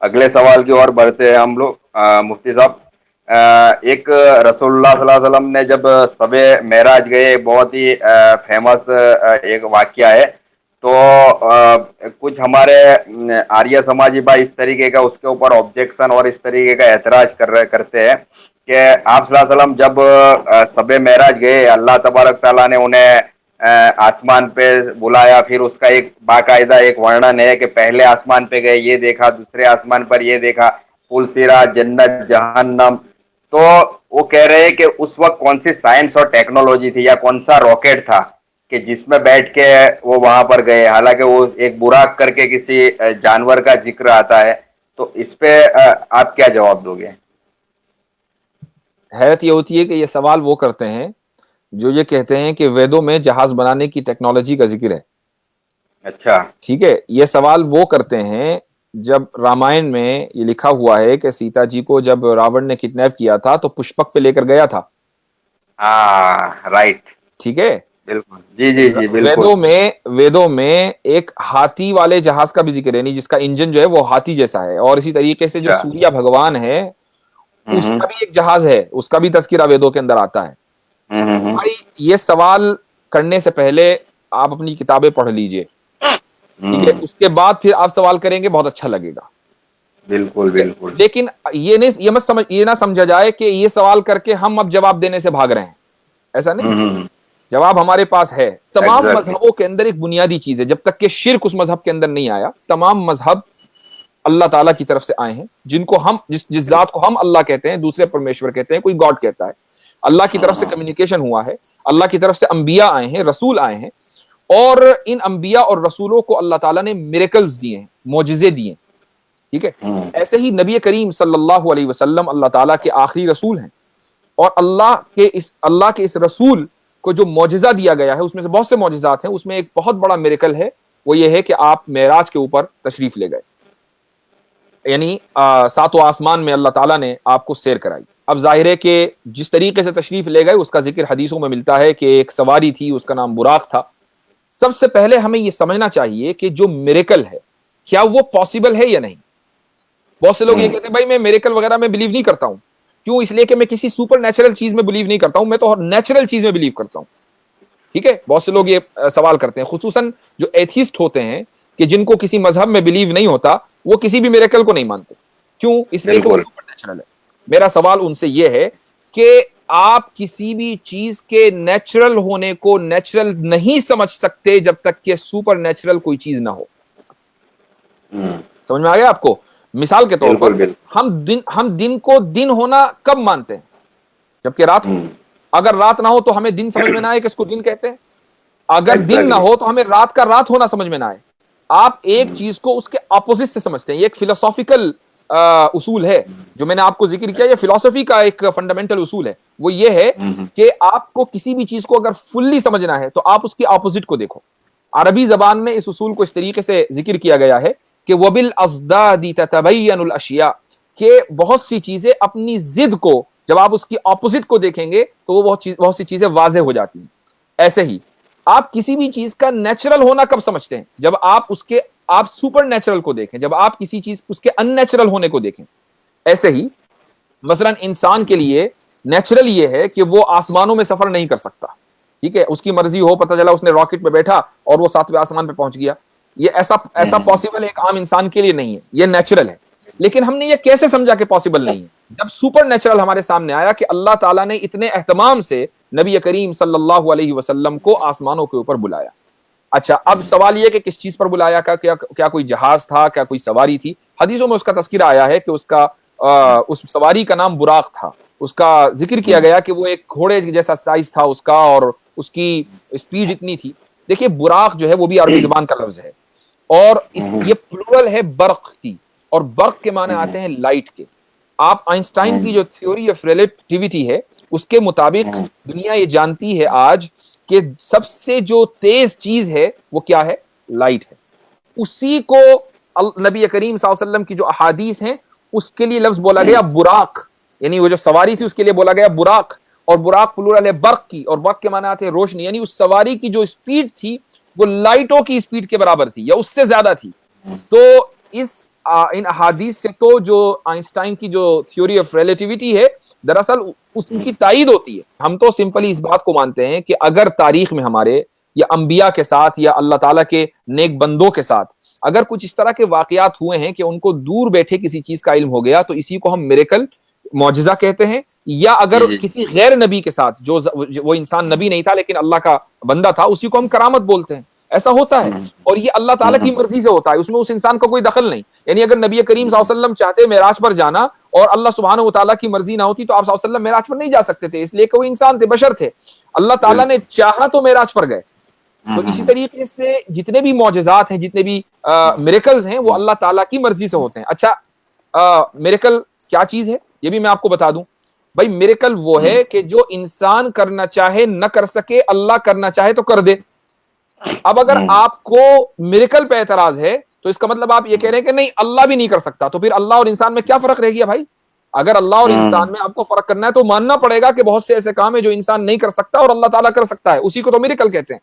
اگلے سوال کی اور بڑھتے ہیں ہم لوگ. مفتی صاحب, ایک رسول اللہ صلی اللہ علیہ وسلم نے جب شب معراج گئے, بہت ہی فیمس ایک واقعہ ہے. تو کچھ ہمارے آریہ سماجی بھائی اس طریقے کا اس کے اوپر آبجیکشن اور اس طریقے کا اعتراض کرتے ہیں کہ آپ صلی اللہ علیہ وسلم جب شب معراج گئے, اللہ تبارک تعالیٰ نے انہیں آسمان پہ بلایا, پھر اس کا ایک باقاعدہ ایک ورنن ہے کہ پہلے آسمان پہ گئے یہ دیکھا, دوسرے آسمان پر یہ دیکھا, پل صراط, جنت, جہنم. تو وہ کہہ رہے ہیں کہ اس وقت کون سی سائنس اور ٹیکنالوجی تھی یا کون سا راکٹ تھا کہ جس میں بیٹھ کے وہ وہاں پر گئے, حالانکہ وہ ایک براق کر کے کسی جانور کا ذکر آتا ہے. تو اس پہ آپ کیا جواب دو گے؟ حیرت یہ ہوتی ہے کہ یہ سوال وہ کرتے ہیں جو یہ کہتے ہیں کہ ویدوں میں جہاز بنانے کی ٹیکنالوجی کا ذکر ہے. اچھا, ٹھیک ہے, یہ سوال وہ کرتے ہیں جب رامائن میں یہ لکھا ہوا ہے کہ سیتا جی کو جب راون نے کڈنیپ کیا تھا تو پشپک پہ لے کر گیا تھا. ہاں رائٹ, ٹھیک ہے, بالکل, جی جی جی بالکل. ویدوں میں ایک ہاتھی والے جہاز کا بھی ذکر ہے, نہیں جس کا انجن جو ہے وہ ہاتھی جیسا ہے. اور اسی طریقے سے جو اچھا, سوریا بھگوان ہے اس کا بھی ایک جہاز ہے, اس کا بھی تذکرہ ویدوں کے اندر آتا ہے. بھائی یہ سوال کرنے سے پہلے آپ اپنی کتابیں پڑھ لیجئے, ٹھیک ہے, اس کے بعد پھر آپ سوال کریں گے, بہت اچھا لگے گا. بالکل بالکل. لیکن یہ نہ سمجھا جائے کہ یہ سوال کر کے ہم اب جواب دینے سے بھاگ رہے ہیں, ایسا نہیں. جواب ہمارے پاس ہے. تمام ایگزیکٹلی, مذہبوں کے اندر ایک بنیادی چیز ہے, جب تک کہ شرک اس مذہب کے اندر نہیں آیا, تمام مذہب اللہ تعالیٰ کی طرف سے آئے ہیں, جن کو ہم جس ذات کو ہم اللہ کہتے ہیں, دوسرے پرمیشور کہتے ہیں, کوئی گاڈ کہتا ہے. اللہ کی طرف سے کمیونیکیشن ہوا ہے, اللہ کی طرف سے انبیاء آئے ہیں, رسول آئے ہیں, اور ان انبیاء اور رسولوں کو اللہ تعالیٰ نے میریکلز دیے ہیں, معجزے دیے ہیں. ٹھیک ہے, ایسے ہی نبی کریم صلی اللہ علیہ وسلم اللہ تعالیٰ کے آخری رسول ہیں, اور اللہ کے اس رسول کو جو معجزہ دیا گیا ہے اس میں سے بہت سے معجزات ہیں. اس میں ایک بہت بڑا میریکل ہے, وہ یہ ہے کہ آپ معراج کے اوپر تشریف لے گئے, یعنی ساتوں آسمان میں اللہ تعالیٰ نے آپ کو سیر کرائی. اب ظاہر ہے کہ جس طریقے سے تشریف لے گئے اس کا ذکر حدیثوں میں ملتا ہے کہ ایک سواری تھی, اس کا نام براق تھا. سب سے پہلے ہمیں یہ سمجھنا چاہیے کہ جو میریکل ہے کیا وہ پاسبل ہے یا نہیں. بہت سے لوگ یہ کہتے ہیں بھائی میں میریکل وغیرہ میں بلیو نہیں کرتا ہوں. کیوں؟ اس لیے کہ میں کسی سپر نیچرل چیز میں بلیو نہیں کرتا ہوں, میں تو نیچرل چیز میں بلیو کرتا ہوں. ٹھیک ہے, بہت سے لوگ یہ سوال کرتے ہیں, خصوصاً جو ایتھیسٹ ہوتے ہیں کہ جن کو کسی مذہب میں بلیو نہیں ہوتا, وہ کسی بھی میریکل کو نہیں مانتے. کیوں؟ اس لیے کہ وہ سپر نیچرل ہے. میرا سوال ان سے یہ ہے کہ آپ کسی بھی چیز کے نیچرل ہونے کو نیچرل نہیں سمجھ سکتے جب تک کہ سپر نیچرل کوئی چیز نہ ہو. سمجھ میں آ گیا آپ کو؟ مثال کے طور پر ہم دن کو دن ہونا کب مانتے ہیں؟ جبکہ رات ہو. اگر رات نہ ہو تو ہمیں دن سمجھ میں نہ آئے کہ اس کو دن کہتے ہیں. اگر دن نہ ہو تو ہمیں رات کا رات ہونا سمجھ میں نہ آئے. آپ ایک چیز کو اس کے اپوزٹ سے سمجھتے ہیں. یہ ایک فلسافیکل اصول ہے جو میں نے آپ کو ذکر کیا, یہ فلسفی کا ایک فنڈامنٹل اصول ہے. وہ یہ ہے کہ آپ کو کسی بھی چیز کو اگر فلی سمجھنا ہے تو آپ اس کے اپوزٹ کو دیکھو. عربی زبان میں اس اصول کو اس طریقے سے ذکر کیا گیا ہے کہ وَبِالْأَضْدَادِ تَتَبَيَّنُ الْأَشْيَاءُ, کہ بہت سی چیزیں اپنی ضد کو جب آپ اس کی اپوزٹ کو دیکھیں گے تو وہ بہت سی چیزیں واضح ہو جاتی ہیں. ایسے ہی آپ کسی بھی چیز کا نیچرل ہونا کب سمجھتے ہیں؟ جب آپ سپر نیچرل کو دیکھیں, جب آپ کسی چیز اس کے ان نیچرل ہونے کو دیکھیں. ایسے ہی مثلا انسان کے لیے نیچرل یہ ہے کہ وہ آسمانوں میں سفر نہیں کر سکتا. ٹھیک ہے, اس کی مرضی ہو, پتہ چلا اس نے راکٹ پہ بیٹھا اور وہ 7ویں آسمان پہ پہنچ گیا. یہ ایسا پاسبل ایک عام انسان کے لیے نہیں ہے, یہ نیچرل ہے. لیکن ہم نے یہ کیسے سمجھا کہ پاسبل نہیں ہے؟ جب سپر نیچرل ہمارے سامنے آیا کہ اللہ تعالیٰ نے اتنے اہتمام سے نبی کریم صلی اللہ علیہ وسلم کو آسمانوں کے اوپر بلایا. اچھا, اب سوال یہ کہ کس چیز پر بلایا, کیا کوئی جہاز تھا, کیا کوئی سواری تھی؟ حدیثوں میں اس کا تذکرہ آیا ہے کہ اس سواری کا نام براق تھا. اس کا ذکر کیا گیا کہ وہ ایک گھوڑے جیسا سائز تھا اس کا, اور اس کی اسپیڈ اتنی تھی. دیکھیے برق جو ہے وہ بھی عربی زبان کا لفظ ہے, اور یہ پلورل ہے برق کی, اور برق کے معنی آتے ہیں لائٹ کے. آپ آئنسٹائن کی جو تھیوری آف ریلیٹیوٹی ہے اس کے مطابق دنیا یہ جانتی ہے آج کہ سب سے جو تیز چیز ہے وہ کیا ہے؟ لائٹ ہے. اسی کو نبی کریم صلی اللہ علیہ وسلم کی جو احادیث ہیں اس کے لیے لفظ بولا گیا براق, یعنی وہ جو سواری تھی اس کے لیے بولا گیا براق. اور براق پلورل ہے برق کی, اور برق کے معنی آتے ہیں روشنی, یعنی اس سواری کی جو اسپیڈ تھی وہ لائٹوں کی اسپیڈ کے برابر تھی یا اس سے زیادہ تھی. تو اس ان احادیث سے تو جو آئنسٹائن کی جو تھیوری آف ریلیٹیوٹی ہے دراصل اس کی تائید ہوتی ہے. ہم تو سمپلی اس بات کو مانتے ہیں کہ اگر تاریخ میں ہمارے یا انبیاء کے ساتھ یا اللہ تعالیٰ کے نیک بندوں کے ساتھ اگر کچھ اس طرح کے واقعات ہوئے ہیں کہ ان کو دور بیٹھے کسی چیز کا علم ہو گیا تو اسی کو ہم میریکل معجزہ کہتے ہیں. یا اگر کسی غیر نبی کے ساتھ جو وہ انسان نبی نہیں تھا لیکن اللہ کا بندہ تھا اسی کو ہم کرامت بولتے ہیں. ایسا ہوتا ہے اور یہ اللہ تعالیٰ کی مرضی سے ہوتا ہے, اس میں اس انسان کا کوئی دخل نہیں. یعنی اگر نبی کریم صلی اللہ علیہ وسلم چاہتے معراج پر جانا اور اللہ سبحانہ و تعالیٰ کی مرضی نہ ہوتی تو آپ صلی اللہ علیہ وسلم معراج پر نہیں جا سکتے تھے, اس لیے کہ وہ انسان تھے, بشر تھے. اللہ تعالیٰ نے چاہا تو معراج پر گئے. تو اسی طریقے سے جتنے بھی معجزات ہیں, جتنے بھی میریکلز ہیں, وہ اللہ تعالیٰ کی مرضی سے ہوتے ہیں. اچھا میریکل کیا چیز ہے یہ بھی میں آپ کو بتا دوں. بھائی میریکل وہ ہے کہ جو انسان کرنا چاہے نہ کر سکے, اللہ کرنا چاہے تو کر دے. اب اگر آپ کو میریکل پہ اعتراض ہے تو اس کا مطلب آپ یہ کہہ رہے ہیں کہ نہیں اللہ بھی نہیں کر سکتا, تو پھر اللہ اور انسان میں کیا فرق رہ گیا بھائی؟ اگر اللہ اور انسان میں آپ کو فرق کرنا ہے تو ماننا پڑے گا کہ بہت سے ایسے کام ہیں جو انسان نہیں کر سکتا اور اللہ تعالیٰ کر سکتا ہے, اسی کو تو میریکل کہتے ہیں.